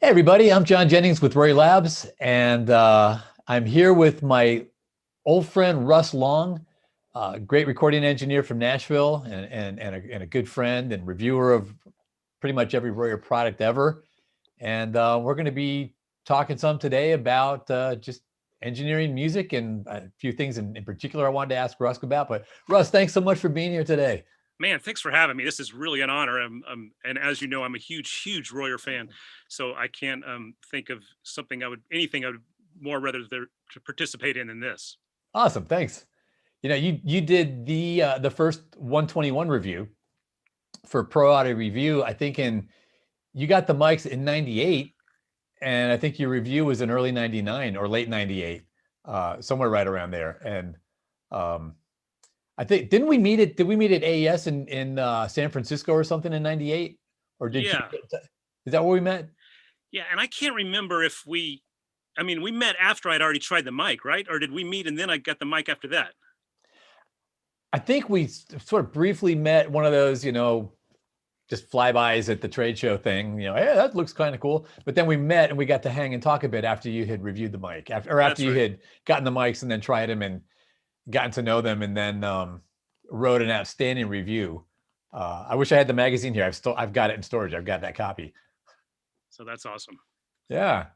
Hey, everybody, I'm John Jennings with Roy Labs, and I'm here with my old friend Russ Long, great recording engineer from Nashville and a good friend and reviewer of pretty much every Royer product ever. And we're going to be talking some today about just engineering music and a few things in particular I wanted to ask Russ about. But Russ, thanks so much for being here today. Man, thanks for having me. This is really an honor. And as you know, I'm a huge Royer fan, so I can't think of anything I would more rather there to participate in than this. Awesome, thanks. You did the first 121 review for Pro Audio Review, I think you got the mics in 98, and I think your review was in early 99 or late 98, somewhere right around there. And um, I think, did we meet at AES in San Francisco or something in 98? Or Yeah, is that where we met? yeah, and I can't remember if we met after I'd already tried the mic, right? Or did we meet and then I got the mic after that? I think we sort of briefly met one of those, just flybys at the trade show thing, hey, that looks kind of cool. But then we met and we got to hang and talk a bit after you had reviewed the mic, after That's you right. had gotten the mics and then tried them and gotten to know them, and then wrote an outstanding review. I wish I had the magazine here. I've got it in storage. I've got that copy. So that's awesome. Yeah.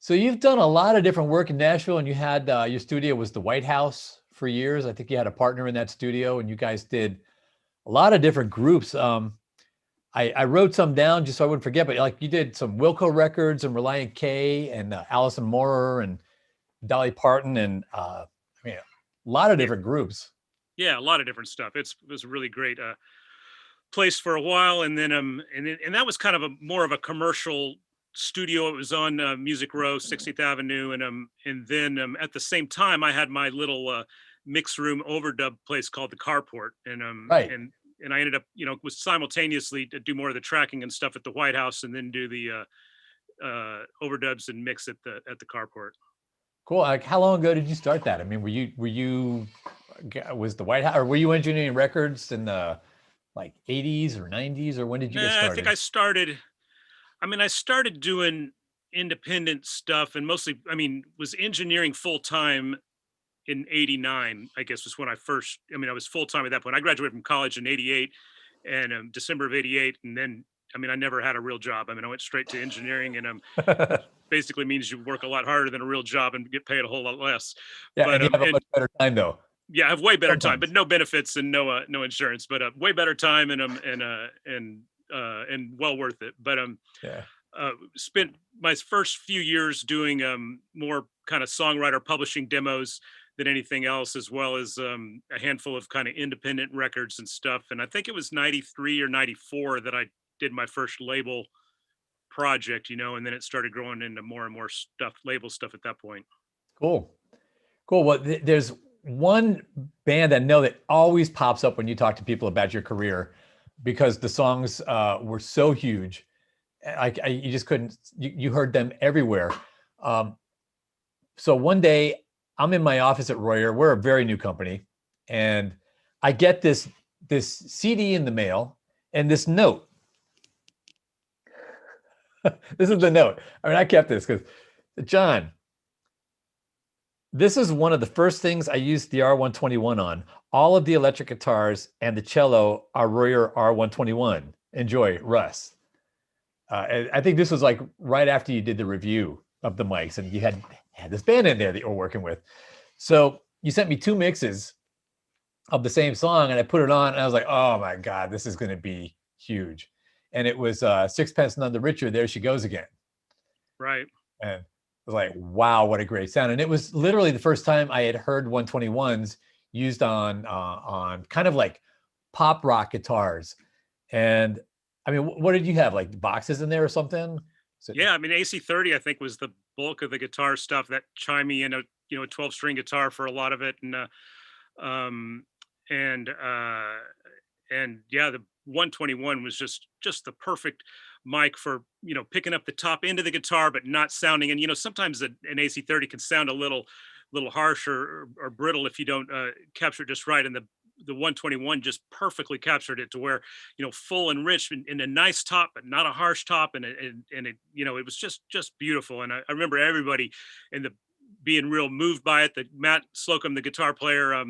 So you've done a lot of different work in Nashville, and you had your studio was the White House for years. I think you had a partner in that studio, and you guys did a lot of different groups. I wrote some down just so I wouldn't forget, but like you did some Wilco records and Reliant K and Allison Moorer and Dolly Parton and I mean a lot of Yeah, different groups. yeah, a lot of different stuff. It was a really great place for a while, and that was kind of a more of a commercial studio. It was on Music Row, 60th Avenue, and then at the same time, I had my little mix room overdub place called the Carport, Right. and I ended up, was simultaneously to do more of the tracking and stuff at the White House, and then do the overdubs and mix at the Carport. Cool. Like how long ago did you start that? I mean, was the White House, or were you engineering records in the like 80s or 90s, or when did you get Nah, I think started? I started. I started doing independent stuff, and mostly, was engineering full time in '89. I guess was when I first. I was full time at that point. I graduated from college in '88, and December of '88, and then I never had a real job. I went straight to engineering, and which basically means you work a lot harder than a real job and get paid a whole lot less. Yeah, But and you have a much better time though, yeah, I have way better time, but sometimes. no benefits and no insurance, but way better time, and well worth it. But Yeah. spent my first few years doing more kind of songwriter publishing demos than anything else, as well as a handful of kind of independent records and stuff. And I think it was '93 or '94 that I did my first label project, and then it started growing into more and more stuff, label stuff at that point. Cool. Cool. Well, there's one band I know that always pops up when you talk to people about your career because the songs were so huge. You just couldn't, you heard them everywhere. Um, so one day I'm in my office at Royer. We're a very new company. And I get this CD in the mail and this note. This is the note. I mean, I kept this because, John, this is one of the first things I used the R121 on. All of the electric guitars and the cello are Royer R121. Enjoy, Russ. And I think this was like right after you did the review of the mics, and you had this band in there that you were working with. So you sent me two mixes of the same song, and I put it on, and I was like, "Oh my god, this is going to be huge!" And it was Sixpence None the Richer. There she goes again, Right. and I was like, "Wow, what a great sound!" And it was literally the first time I had heard 121s used on kind of like pop rock guitars. And I mean, what did you have? Like boxes in there or something? So, Yeah, AC30 I think was the bulk of the guitar stuff that chimey in a 12 string guitar for a lot of it, um and uh and yeah, the 121 was just the perfect mic for picking up the top end of the guitar but not sounding, and sometimes an AC30 can sound a little harsh or brittle if you don't capture it just right, and the 121 just perfectly captured it to where, full and rich and a nice top, but not a harsh top. And it, it was just beautiful. And I remember everybody in the being real moved by it. That Matt Slocum, the guitar player,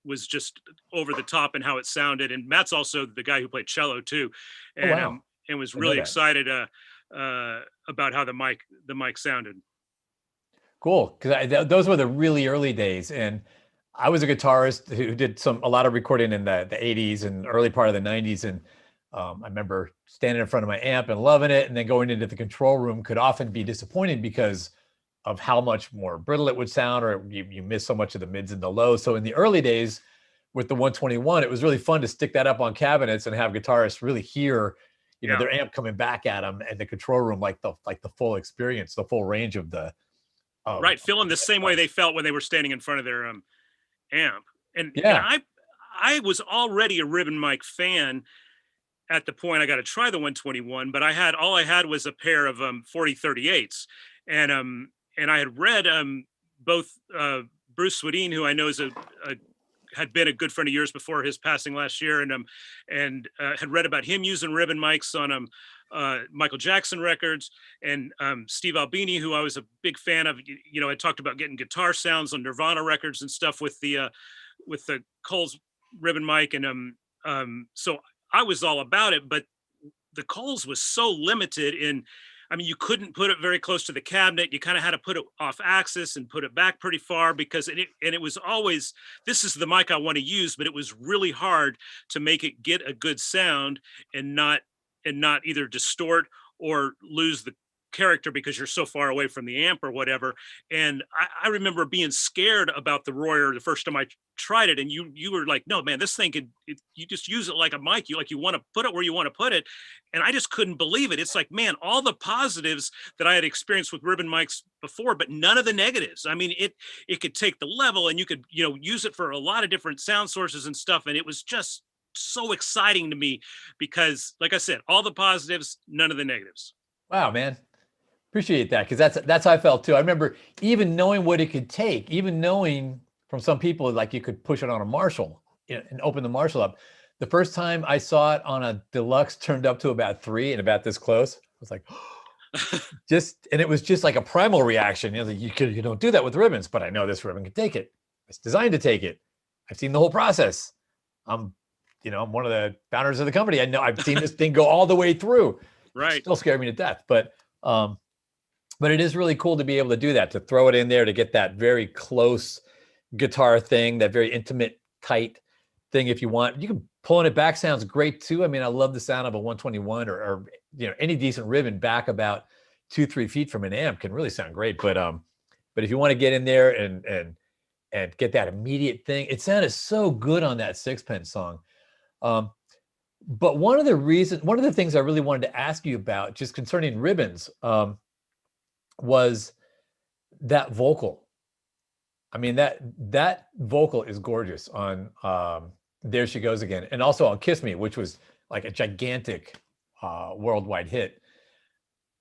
was just over the top and how it sounded. And Matt's also the guy who played cello too. Oh And, wow, um, and was I know really that. excited, about how the mic sounded. Cool, because those were the really early days, and I was a guitarist who did a lot of recording in the '80s and early part of the '90s, and I remember standing in front of my amp and loving it, and then going into the control room could often be disappointing because of how much more brittle it would sound, or you miss so much of the mids and the lows. So in the early days with the 121, it was really fun to stick that up on cabinets and have guitarists really hear, Yeah. their amp coming back at them and the control room, like the full experience, the full range of the of, Right. Feeling the same way of they felt when they were standing in front of their amp. And yeah. I was already a ribbon mic fan at the point I got to try the 121, but all I had was a pair of 4038s. And I had read both Bruce Swedien, who I know is a had been a good friend of yours before his passing last year, and had read about him using ribbon mics on Michael Jackson records, and Steve Albini, who I was a big fan of. I talked about getting guitar sounds on Nirvana records and stuff with the Coles ribbon mic, and so I was all about it. But the Coles was so limited in, I mean, you couldn't put it very close to the cabinet. You kind of had to put it off axis and put it back pretty far, because it was always, this is the mic I want to use, but it was really hard to make it get a good sound and not either distort or lose the character because you're so far away from the amp or whatever. And I remember being scared about the Royer the first time I tried it, and you were like, no man, this thing you just use it like a mic, you want to put it where you want to put it. And I just couldn't believe it. It's like, man, all the positives that I had experienced with ribbon mics before, but none of the negatives. I mean, it could take the level, and you could use it for a lot of different sound sources and stuff, and it was just so exciting to me because, like I said, all the positives, none of the negatives. Wow, man. Appreciate that, because that's how I felt too. I remember even knowing what it could take, even knowing from some people like you could push it on a Marshall, and open the Marshall up. The first time I saw it on a deluxe turned up to about 3 and about this close, I was like, and it was just like a primal reaction. You don't do that with ribbons, but I know this ribbon can take it. It's designed to take it. I've seen the whole process. I'm, I'm one of the founders of the company. I know I've seen this thing go all the way through. It Right. still scared me to death, but it is really cool to be able to do that, to throw it in there, to get that very close guitar thing, that very intimate, tight thing. If you want, you can pulling it back sounds great too. I mean, I love the sound of a 121 or any decent ribbon back about 2-3 feet from an amp can really sound great. But if you want to get in there and get that immediate thing, it sounded so good on that Sixpence song. But one of the things I really wanted to ask you about, just concerning ribbons, was that vocal. I mean, that vocal is gorgeous on There She Goes Again, and also on Kiss Me, which was like a gigantic worldwide hit.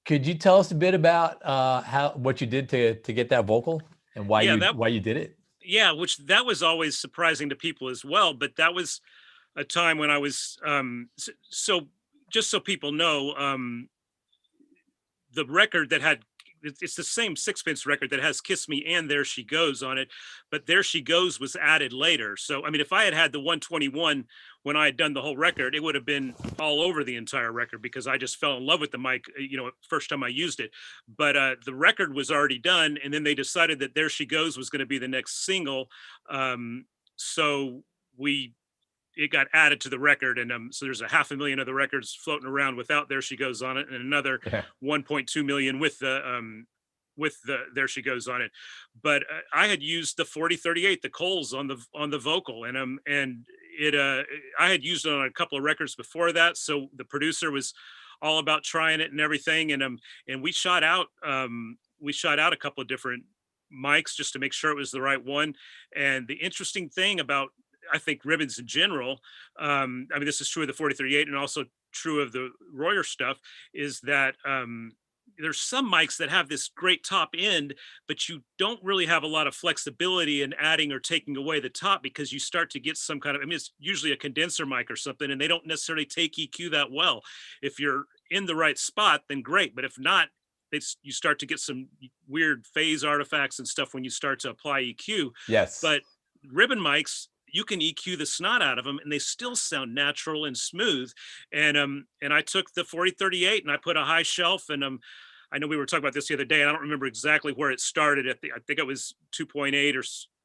Could you tell us a bit about what you did to get that vocal and why Yeah, you did it? yeah, which that was always surprising to people as well. But that was a time when I was so just so people know, the record that had it's the same Sixpence record that has Kiss Me and There She Goes on it, but There She Goes was added later. So I mean, if I had the 121 when I had done the whole record, it would have been all over the entire record because I just fell in love with the mic, first time I used it. But the record was already done, and then they decided that There She Goes was going to be the next single. So we it got added to the record, and so there's a 500,000 of the records floating around without There She Goes on it, and another Yeah. 1.2 million with the There She Goes on it. But I had used the 4038, the Coles on the vocal, and it I had used it on a couple of records before that, so the producer was all about trying it and everything, and we shot out a couple of different mics just to make sure it was the right one. And the interesting thing about, I think, ribbons in general, I mean, this is true of the 4038 and also true of the Royer stuff, is that there's some mics that have this great top end, but you don't really have a lot of flexibility in adding or taking away the top, because you start to get some kind of, I mean, it's usually a condenser mic or something, and they don't necessarily take EQ that well. If you're in the right spot, then great. But if not, you start to get some weird phase artifacts and stuff when you start to apply EQ. Yes. But ribbon mics, you can EQ the snot out of them and they still sound natural and smooth. And I took the 4038 and I put a high shelf, and I know we were talking about this the other day, and I don't remember exactly where it started at. I think it was 2.8 or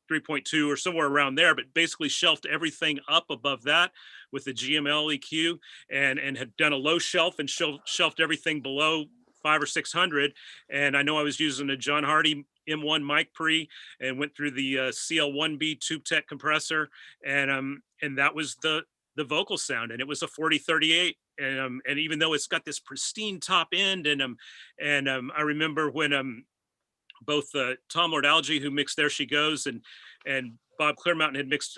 3.2 or somewhere around there, but basically shelved everything up above that with the GML EQ, and had done a low shelf and shelved everything below 5 or 600. And I know I was using a John Hardy M1 mic pre, and went through the CL1B Tube Tech compressor, and that was the vocal sound, and it was a 4038. And even though it's got this pristine top end, I remember when both Tom Lord Alge, who mixed There She Goes, and Bob Clearmountain had mixed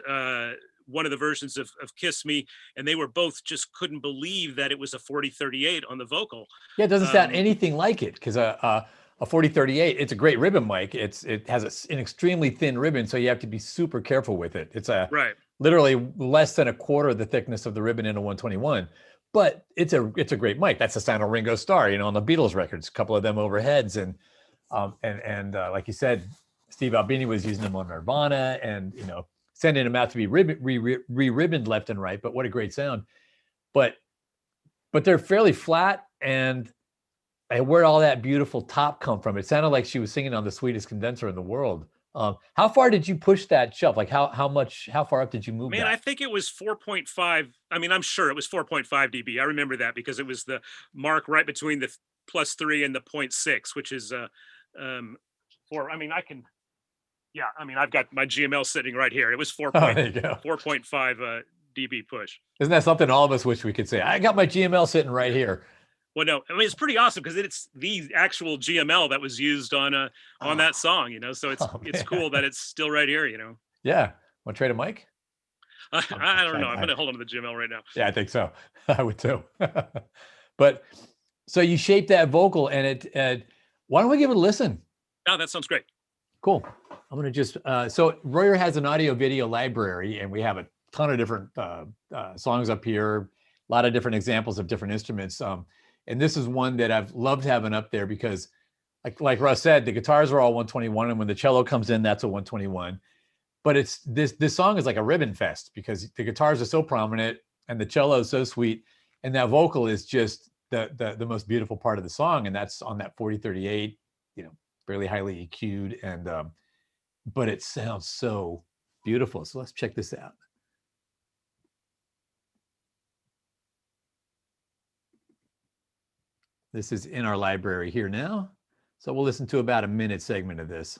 one of the versions of Kiss Me, and they were both just couldn't believe that it was a 4038 on the vocal. Yeah, it doesn't sound anything like it, because a 4038, it's a great ribbon mic. It has an extremely thin ribbon, so you have to be super careful with it. It's literally less than a quarter of the thickness of the ribbon in a 121. But it's a great mic. That's the sound of Ringo Starr, on the Beatles records, a couple of them overheads, and like you said, Steve Albini was using them on Nirvana, and sending them out to be re-ribboned left and right. But what a great sound! But they're fairly flat, and where'd all that beautiful top come from? It sounded like she was singing on the sweetest condenser in the world. How far did you push that shelf? Like how far up did you move? Man, I think it was 4.5. I mean, I'm sure it was 4.5 dB. I remember that because it was the mark right between the +3 and the 0.6, which is four. I mean, I've got my GML sitting right here. It was 4.5 dB push. Isn't that something all of us wish we could say? I got my GML sitting right here. Well, no, I mean, it's pretty awesome because it's the actual GML that was used on that song, so it's cool that it's still right here, Yeah. Want to trade a mic? I don't know. I'm going to hold on to the GML right now. Yeah, I think so. I would too. But so you shaped that vocal, and why don't we give it a listen? Oh, that sounds great. Cool. I'm going to just, so Royer has an audio video library, and we have a ton of different songs up here, a lot of different examples of different instruments. And this is one that I've loved having up there because, like Russ said, the guitars are all 121, and when the cello comes in, that's a 121. But it's this song is like a ribbon fest because the guitars are so prominent and the cello is so sweet, and that vocal is just the most beautiful part of the song, and that's on that 4038, fairly highly EQ'd, and but it sounds so beautiful. So let's check this out. This is in our library here now. So we'll listen to about a minute segment of this.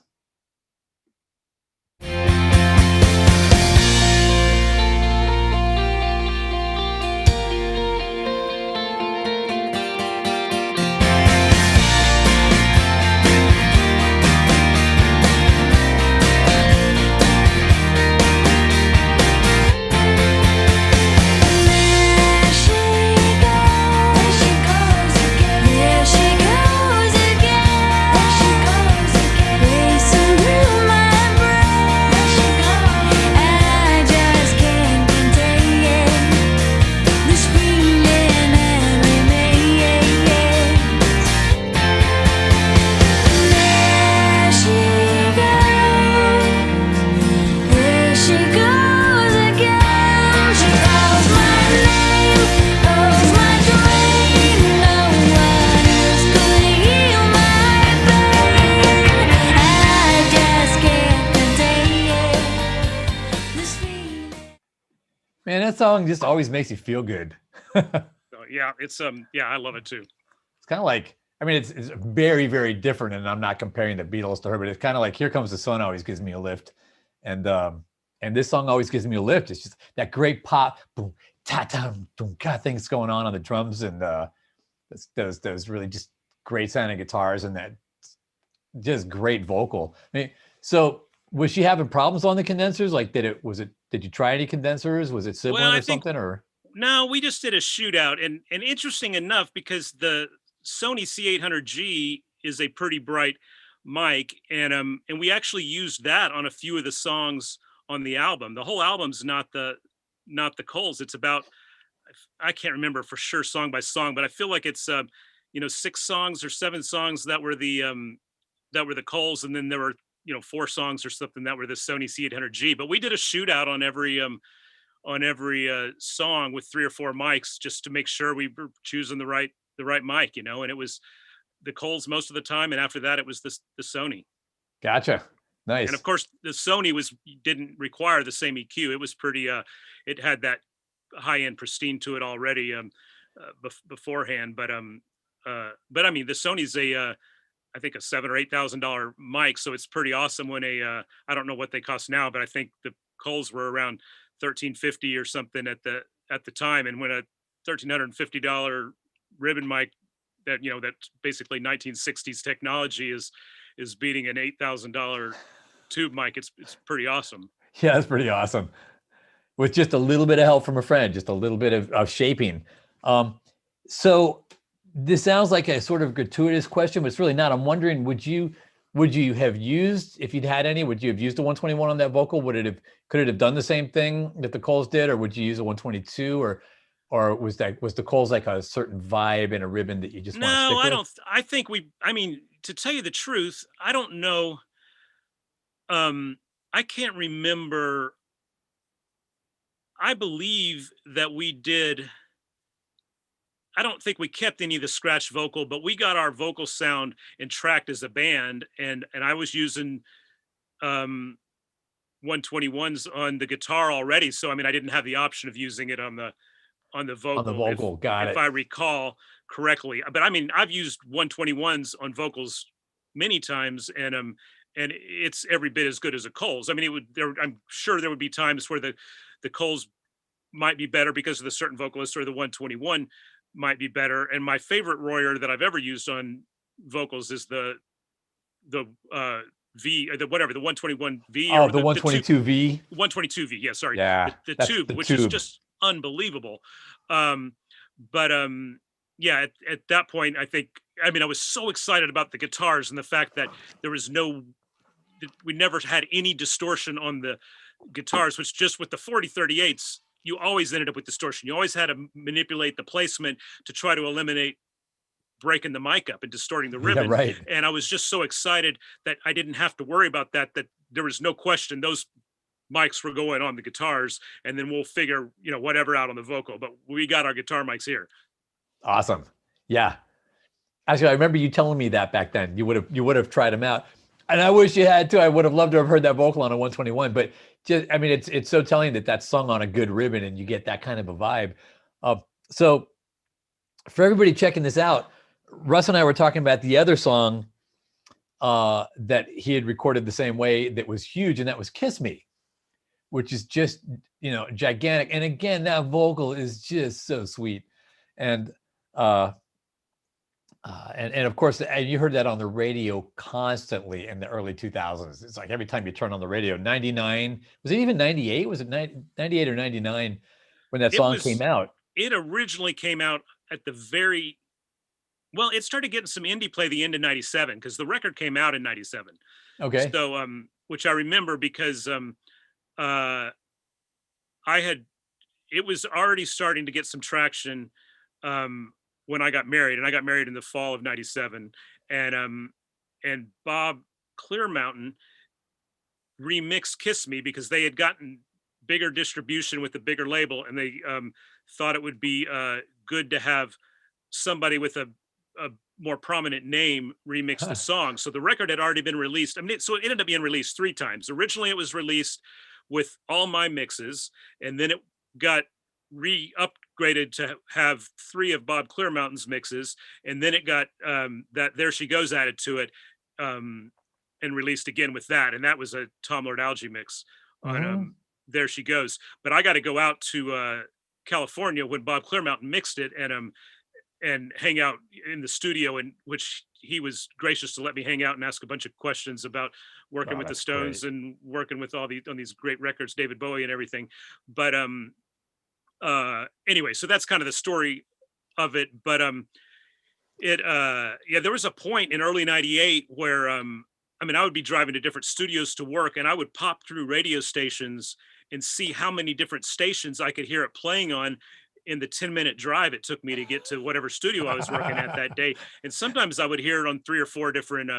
Man, that song just always makes you feel good. Yeah, it's I love it too. It's kind of like, I mean, it's very, very different, and I'm not comparing the Beatles to her, but it's kind of like Here Comes the Sun always gives me a lift, and this song always gives me a lift. It's just that great pop, boom, ta-ta, boom, kind of things going on the drums, and those really just great sounding guitars, and that just great vocal. I mean, so was she having problems on the condensers? Like, did you try any condensers? Was it sibling or something? Or no, we just did a shootout, and interesting enough, because the Sony C800G is a pretty bright mic, and we actually used that on a few of the songs on the album. The whole album's not the Coles. It's about, I can't remember for sure song by song, but I feel like it's 6 songs or 7 songs that were the Coles, and then there were 4 songs or something that were the Sony C800G. But we did a shootout on every song with 3 or 4 mics just to make sure we were choosing the right mic, and it was the Coles most of the time, and after that it was the Sony. Gotcha. And Nice. of course the Sony didn't require the same EQ. It was pretty it had that high end pristine to it already beforehand, but I mean the Sony's I think a $7,000 or $8,000 mic, so it's pretty awesome when I don't know what they cost now, but I think the Coles were around 1350 or something at the time, and when a $1,350 ribbon mic that's basically 1960s technology is beating an $8,000 tube mic, it's pretty awesome. Yeah, that's pretty awesome. With just a little bit of help from a friend, just a little bit of shaping. So this sounds like a sort of gratuitous question, but it's really not. I'm wondering, would you have used, if you'd had any, would you have used a 121 on that vocal? Could it have done the same thing that the Coles did, or would you use a 122, or was the Coles like a certain vibe and a ribbon that you just want to No, stick I with? don't. I mean, to tell you the truth, I don't know. Um, I can't remember. I believe that we did. I don't think we kept any of the scratch vocal, but we got our vocal sound and tracked as a band, and I was using um 121s on the guitar already. So I mean, I didn't have the option of using it on the On the vocal vocal, got if it. I recall correctly. But I mean, I've used 121s on vocals many times, and it's every bit as good as a Coles. I mean, I'm sure there would be times where the Coles might be better because of the certain vocalist, or the 121 might be better. And my favorite Royer that I've ever used on vocals is the V, the whatever, the 121 V, Oh, or the the two 122V. 122V. Yeah, sorry, Yeah, the that's tube, the which is tube. just unbelievable. Um, but yeah, at that point, I think, I mean, I was so excited about the guitars and the fact that there was no, that we never had any distortion on the guitars, which just with the 4038s, you always ended up with distortion. You always had to manipulate the placement to try to eliminate breaking the mic up and distorting the Yeah, ribbon. right. And I was just so excited that I didn't have to worry about that there was no question those mics were going on the guitars, and then we'll figure, whatever out on the vocal. But we got our guitar mics here. Awesome. Yeah. Actually, I remember you telling me that back then. You would have tried them out, and I wish you had too. I would have loved to have heard that vocal on a 121. But just, I mean, it's so telling that that's sung on a good ribbon, and you get that kind of a vibe. So for everybody checking this out, Russ and I were talking about the other song that he had recorded the same way that was huge, and that was "Kiss Me," which is just gigantic. And again, that vocal is just so sweet, and uh, and of course, you heard that on the radio constantly in the early 2000s. It's like every time you turn on the radio, 99, was it even 98? Was it 98 or 99 when that It song came was, out? it originally came out at the very, well, it started getting some indie play the end of 97, because the record came out in 97. Okay. So, which I remember because uh, I had, it was already starting to get some traction when I got married, and I got married in the fall of 97. And Bob Clearmountain remixed Kiss Me because they had gotten bigger distribution with the bigger label, and they thought it would be good to have somebody with a more prominent name remix the Huh. song. So the record had already been released. I mean, so it ended up being released 3 times. Originally, it was released with all my mixes, and then it got re-upgraded to have 3 of Bob Clearmountain's mixes, and then it got that "There She Goes" added to it, um, and released again with that, and that was a Tom Lord Alge mix on Mhm. "There She Goes." But I got to go out to California when Bob Clearmountain mixed it, and hang out in the studio, in which he was gracious to let me hang out and ask a bunch of questions about working Oh, with the that's Stones great. and working with all these on these great records, David Bowie and everything. But anyway, so that's kind of the story of it. But Yeah, there was a point in early 98 where I mean, I would be driving to different studios to work, and I would pop through radio stations and see how many different stations I could hear it playing on in the 10-minute drive it took me to get to whatever studio I was working at that day. And sometimes I would hear it on 3 or 4 different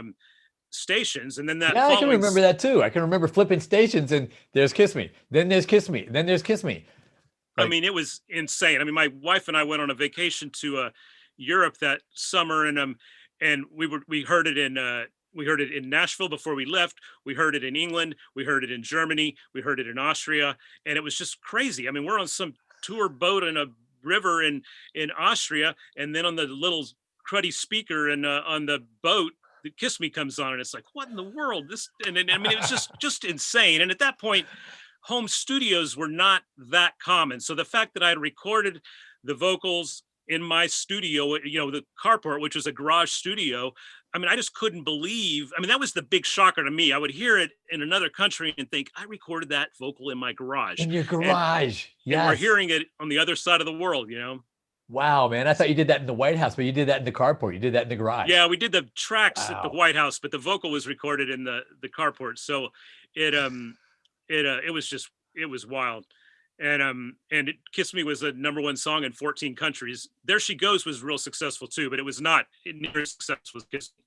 stations, and then that Yeah, I can following remember that too. I can remember flipping stations and there's Kiss Me, then there's Kiss Me, then there's Kiss Me. I Like, mean, it was insane. I mean, my wife and I went on a vacation to Europe that summer, and we heard it in we heard it in Nashville before we left. We heard it in England. We heard it in Germany. We heard it in Austria, and it was just crazy. I mean, we're on some tour boat in a river in Austria, and then on the little cruddy speaker and on the boat, the Kiss Me comes on, and it's like, what in the world? This and I mean, it was just insane. And at that point, home studios were not that common. So the fact that I had recorded the vocals in my studio, you know, the carport, which was a garage studio, I mean, I just couldn't believe. I mean, that was the big shocker to me. I would hear it in another country and think, I recorded that vocal in my garage. in your And, garage. and we're Yes. hearing it on the other side of the world, you know? Wow, man. I thought you did that in the White House, but you did that in the carport. You did that in the garage. Yeah, we did the tracks at the Wow. White House, but the vocal was recorded in the carport. So it it was just it was wild. And Kiss Me was a #1 song in 14 countries. There She Goes was real successful too, but it was not near as successful as Kiss Me.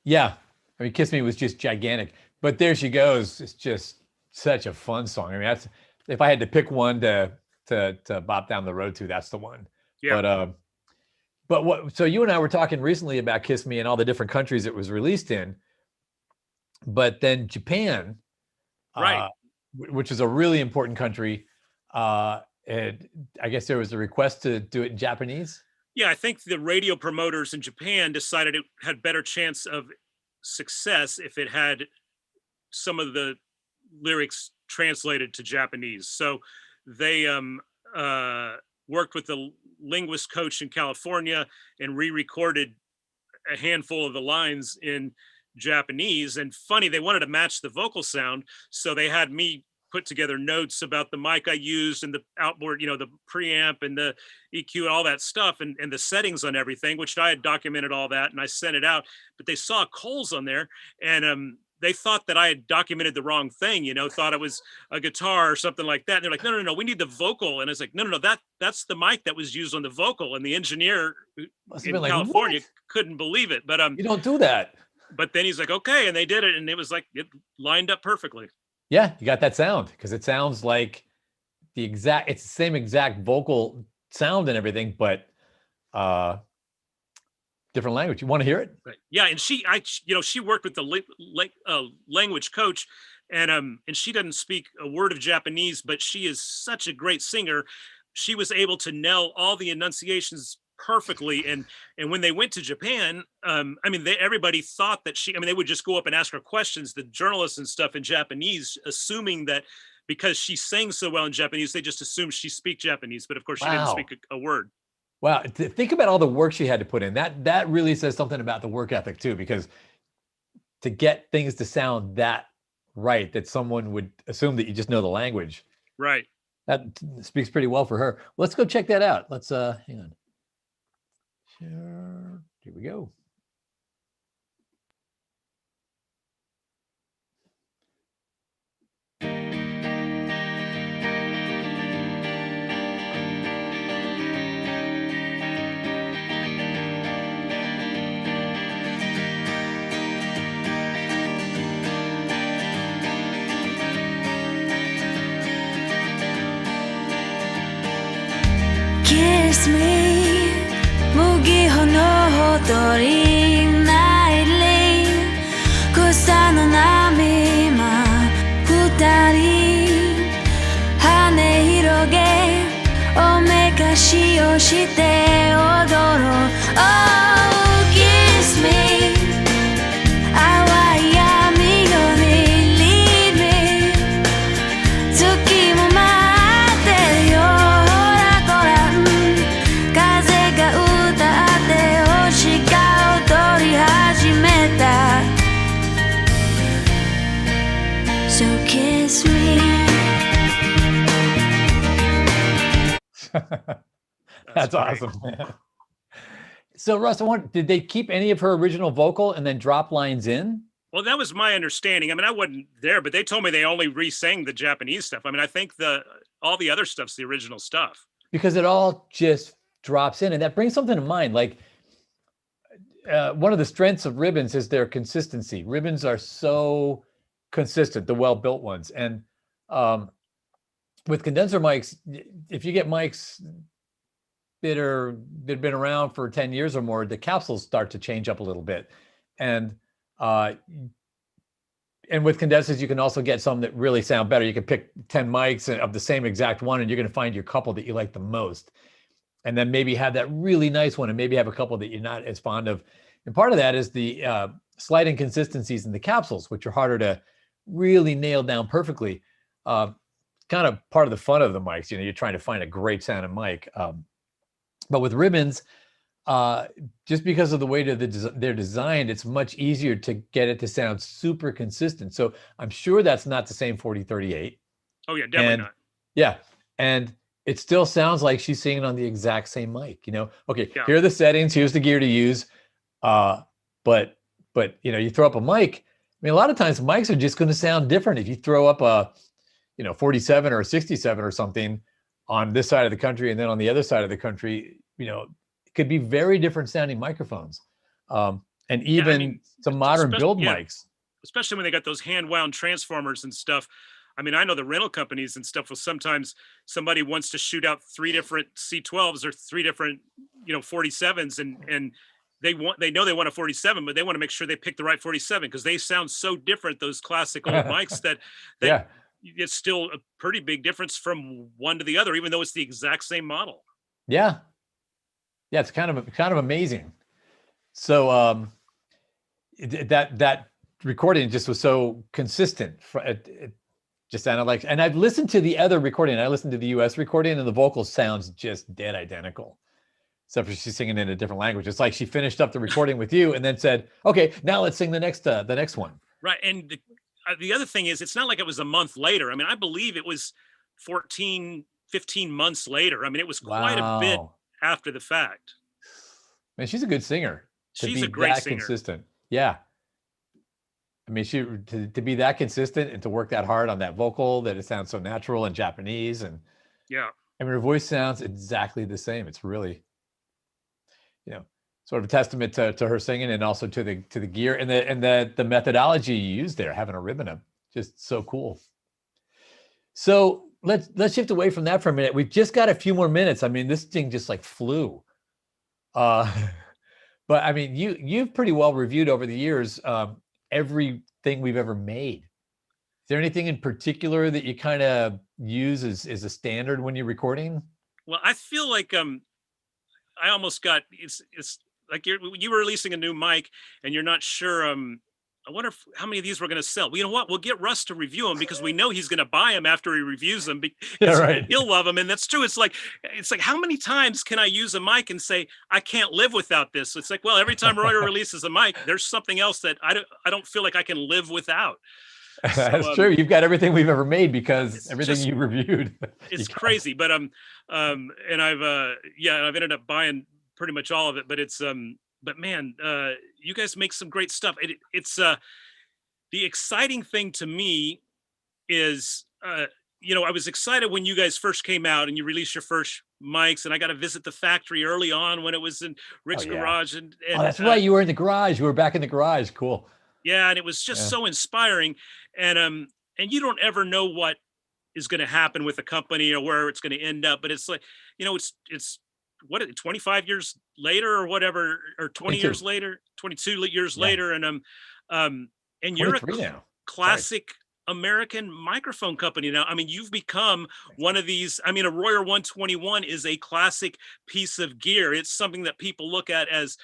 Yeah. I mean, Kiss Me was just gigantic. But There She Goes is just such a fun song. I mean, that's if I had to pick one to bop down the road to, that's the one. Yeah. But what so you and I were talking recently about Kiss Me and all the different countries it was released in. But then Japan, Right. which is a really important country, and I guess there was a request to do it in Japanese. Yeah, I think the radio promoters in Japan decided it had better chance of success if it had some of the lyrics translated to Japanese. So they worked with the linguist coach in California and re-recorded a handful of the lines in Japanese. And funny, they wanted to match the vocal sound, so they had me put together notes about the mic I used and the outboard, you know, the preamp and the EQ and all that stuff and the settings on everything, which I had documented all that and I sent it out. But they saw Coles on there and they thought that I had documented the wrong thing, you know, thought it was a guitar or something like that. And they're like, no, we need the vocal. And I was like, no, that's the mic that was used on the vocal. And the engineer Must have in been like, California what? couldn't believe it. But You don't do that. but then he's like, okay, and they did it, and it was like it lined up perfectly. Yeah, you got that sound because it sounds like it's the same exact vocal sound and everything, but different language. You want to hear it? Right. Yeah, and she worked with the language coach, and she doesn't speak a word of Japanese, but she is such a great singer. She was able to nail all the enunciations perfectly, and when they went to Japan, I mean, everybody thought that I mean, they would just go up and ask her questions, the journalists and stuff in Japanese, assuming that because she sang so well in Japanese, they just assumed she speak Japanese, but of course she didn't Wow. speak a word. Wow. Think about all the work she had to put in. That really says something about the work ethic too, because to get things to sound that right, that someone would assume that you just know the language. Right. That speaks pretty well for her. Let's go check that out. Let's hang on. Sure. Here we go. Kiss me 麦穂のほとりナイリー草の波今二人羽広げおめかしをして踊ろう Oh kiss me 淡い闇夜に lead me 月も待ってるよほらこら風が歌って星が踊り始めた So kiss me That's great. awesome, man. So Russ, did they keep any of her original vocal and then drop lines in? Well, that was my understanding. I mean, I wasn't there, but they told me they only re-sang the Japanese stuff. I mean, I think all the other stuff's the original stuff. Because it all just drops in, and that brings something to mind. Like one of the strengths of ribbons is their consistency. Ribbons are so consistent, the well-built ones. And with condenser mics, if you get mics that have been around for 10 years or more, the capsules start to change up a little bit. And with condensers, you can also get some that really sound better. You can pick 10 mics of the same exact one, and you're going to find your couple that you like the most. And then maybe have that really nice one, and maybe have a couple that you're not as fond of. And part of that is the slight inconsistencies in the capsules, which are harder to really nail down perfectly. Kind of part of the fun of the mics. You're trying to find a great sounding mic. But with ribbons, just because of the way they're designed, it's much easier to get it to sound super consistent. So I'm sure that's not the same 4038. Oh yeah, definitely not. Yeah, and it still sounds like she's singing on the exact same mic. Okay, yeah. Here are the settings. Here's the gear to use. But you throw up a mic. I mean, a lot of times mics are just going to sound different. If you throw up a 47 or a 67 or something on this side of the country and then on the other side of the country, it could be very different sounding microphones. And even some modern build mics. Especially when they got those hand wound transformers and stuff. I mean, I know the rental companies and stuff will sometimes somebody wants to shoot out 3 different C12s or 3 different, 47s and they know they want a 47, but they want to make sure they pick the right 47 because they sound so different, those classic old mics that it's still a pretty big difference from one to the other, even though it's the exact same model. Yeah. Yeah, it's kind of amazing. So that recording just was so consistent. It just sounded like, and I've listened to the other recording. I listened to the US recording, and the vocal sounds just dead identical, except for she's singing in a different language. It's like she finished up the recording with you and then said, "Okay, now let's sing the next one." Right, and the other thing is, it's not like it was a month later. I mean, I believe it was 14, 15 months later. I mean, it was quite a bit after the fact. Man, she's a good singer. She's a great singer. Consistent. Yeah. I mean, to be that consistent and to work that hard on that vocal, that it sounds so natural and Japanese, and yeah, I mean, her voice sounds exactly the same. It's really, sort of a testament to her singing, and also to the gear and the methodology you use there, having a ribbon up, just so cool. So let's shift away from that for a minute. We've just got a few more minutes. I mean, this thing just like flew. But I mean, you've pretty well reviewed over the years everything we've ever made. Is there anything in particular that you kind of use as a standard when you're recording? Well, I feel like I almost got it's like you were releasing a new mic and you're not sure. I wonder how many of these we're going to sell. Well, you know what? We'll get Russ to review them because we know he's going to buy them after he reviews them. Yeah, right. He'll love them, and that's true. It's like how many times can I use a mic and say I can't live without this? It's like, well, every time Roy releases a mic, there's something else that I don't feel like I can live without. So, that's true. You've got everything we've ever made because everything you reviewed. It's crazy, but and I've ended up buying pretty much all of it. But it's but man, you guys make some great stuff. It's the exciting thing to me is I was excited when you guys first came out and you released your first mics, and I got to visit the factory early on when it was in Rick's garage. And that's right, you were in the garage. You were back in the garage. Cool. Yeah, and it was just so inspiring. And you don't ever know what is going to happen with a company or where it's going to end up. But it's like, it's what 25 years later or whatever, or 20 22. Years later, 22 years later. And you're a classic American microphone company now. I mean, you've become one of these. I mean, a Royer 121 is a classic piece of gear. It's something that people look at as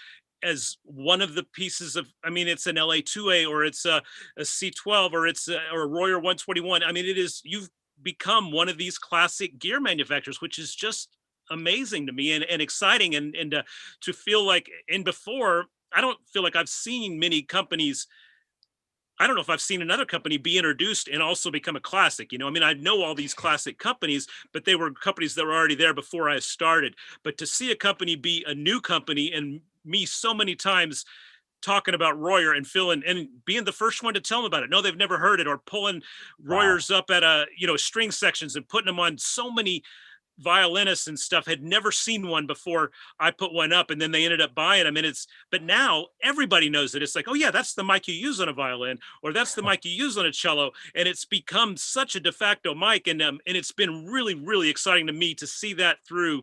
one of the pieces of, I mean, it's an LA2A or it's a C12 or it's or a Royer 121. I mean, you've become one of these classic gear manufacturers, which is just amazing to me and exciting. And to feel like, and before, I don't feel like I've seen many companies. I don't know if I've seen another company be introduced and also become a classic. I mean, I know all these classic companies, but they were companies that were already there before I started. But to see a company be a new company and me so many times talking about Royer and Phil and being the first one to tell them about it. No, they've never heard it, or pulling Wow. Royers up at a, string sections and putting them on. So many violinists and stuff had never seen one before I put one up, and then they ended up buying them. But now everybody knows it. It's like, oh yeah, that's the mic you use on a violin, or that's the mic you use on a cello. And it's become such a de facto mic. And it's been really, really exciting to me to see that through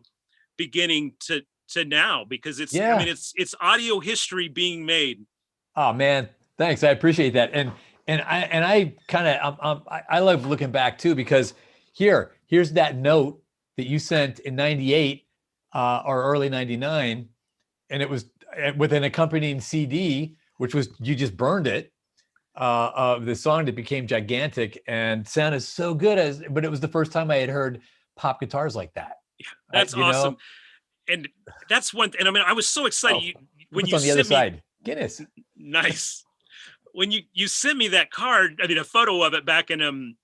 beginning to now, because Yeah. it's audio history being made. Oh man, thanks. I appreciate that. And I kind of I love looking back too, because here's that note that you sent in 98 or early 99, and it was with an accompanying CD, which was, you just burned it, of the song that became gigantic and sounded so good, but it was the first time I had heard pop guitars like that. That's awesome. And that's one thing. And I mean, I was so excited when you on the other sent me side. Guinness. Nice. When you sent me that card, I mean, a photo of it back in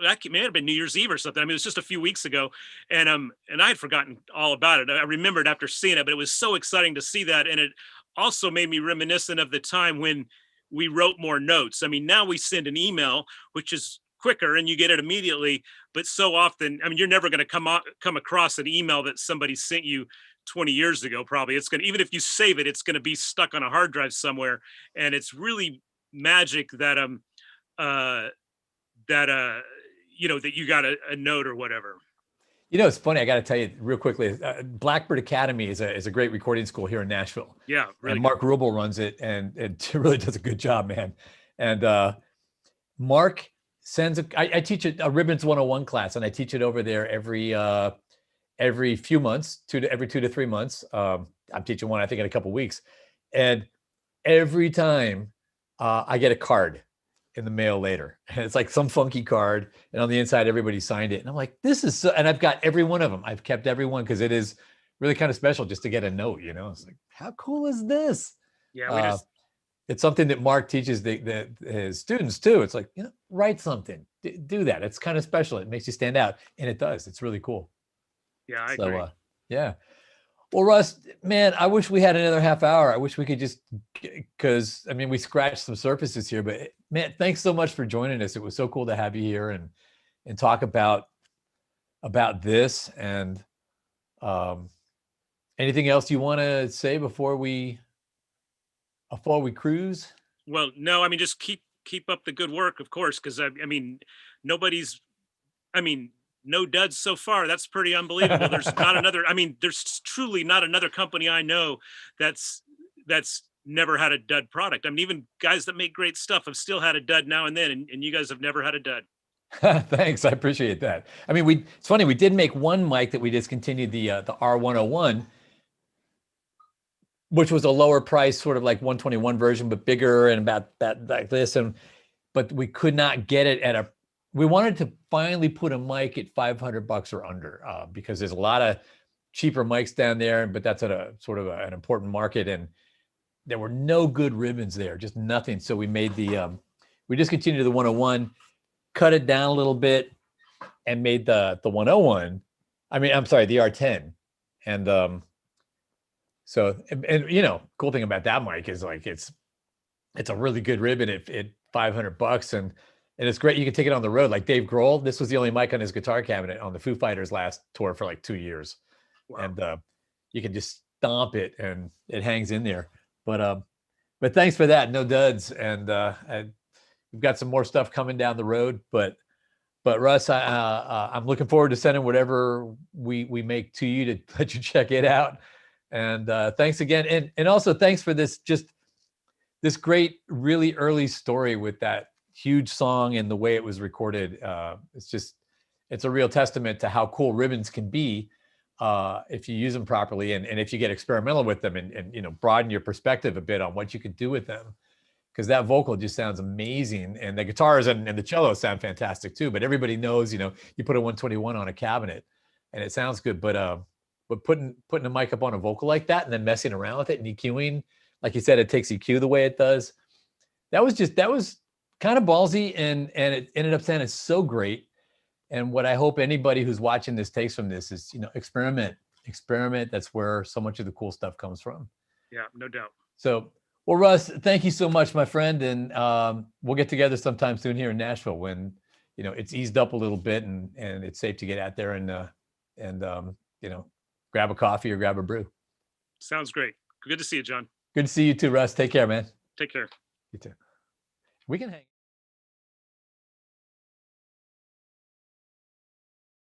that may have been New Year's Eve or something. I mean, it was just a few weeks ago, and I had forgotten all about it. I remembered after seeing it, but it was so exciting to see that, and it also made me reminiscent of the time when we wrote more notes. I mean, now we send an email, which is quicker and you get it immediately, but so often, I mean, you're never going to come across an email that somebody sent you 20 years ago. Probably it's going to, even if you save it, it's going to be stuck on a hard drive somewhere. And it's really magic that that you got a note or whatever. It's funny. I got to tell you real quickly. Blackbird Academy is a great recording school here in Nashville. Yeah, really. And Mark Rubel runs it, and it really does a good job, man. And Mark sends I teach a Ribbons 101 class, and I teach it over there every few months, every 2 to 3 months. I'm teaching one, I think, in a couple of weeks, and every time I get a card in the mail later, and it's like some funky card, and on the inside everybody signed it, and I'm like, this is so, and I've got every one of them. I've kept every one, because it is really kind of special just to get a note. It's like, how cool is this? Yeah, it's something that Mark teaches his students too. It's like, write something, do that. It's kind of special. It makes you stand out, and it does. It's really cool. Yeah, I agree. Yeah. Well, Russ, man, I wish we had another half hour. I wish we could because I mean, we scratched some surfaces here, but man, thanks so much for joining us. It was so cool to have you here and talk about this. And anything else you want to say before we cruise? Well, no, I mean, just keep up the good work, of course, because I mean, no duds so far. That's pretty unbelievable. There's not another. I mean, there's truly not another company I know that's never had a dud product. I mean, even guys that make great stuff have still had a dud now and then, and you guys have never had a dud. Thanks, I appreciate that. I mean, it's funny. We did make one mic that we discontinued, the R101, which was a lower price, sort of like 121 version, but bigger and about that like this. But we could not get it we wanted to finally put a mic at $500 or under, because there's a lot of cheaper mics down there, but that's at a sort of an important market, and there were no good ribbons there, just nothing. So we made we discontinued the 101, cut it down a little bit, and made the 101. I mean, I'm sorry, the R10. And so, and cool thing about that mic is like it's a really good ribbon at $500, and it's great. You can take it on the road. Like Dave Grohl, this was the only mic on his guitar cabinet on the Foo Fighters last tour for like 2 years. Wow. And you can just stomp it and it hangs in there. But thanks for that. No duds. And we've got some more stuff coming down the road. But Russ, I'm looking forward to sending whatever we make to you to let you check it out. And thanks again. And also thanks for this great, really early story with that huge song and the way it was recorded. It's a real testament to how cool ribbons can be if you use them properly, and if you get experimental with them, and broaden your perspective a bit on what you could do with them, because that vocal just sounds amazing, and the guitars and the cello sound fantastic too. But everybody knows, you put a 121 on a cabinet and it sounds good, but putting a mic up on a vocal like that and then messing around with it and EQing, like you said, it takes EQ the way it does. That was kind of ballsy, and it ended up sounding so great. And what I hope anybody who's watching this takes from this is, experiment. That's where so much of the cool stuff comes from. Yeah, no doubt. So, well, Russ, thank you so much, my friend. And we'll get together sometime soon here in Nashville when, it's eased up a little bit and it's safe to get out there and grab a coffee or grab a brew. Sounds great. Good to see you, John. Good to see you too, Russ. Take care, man. Take care. You too. We can hang.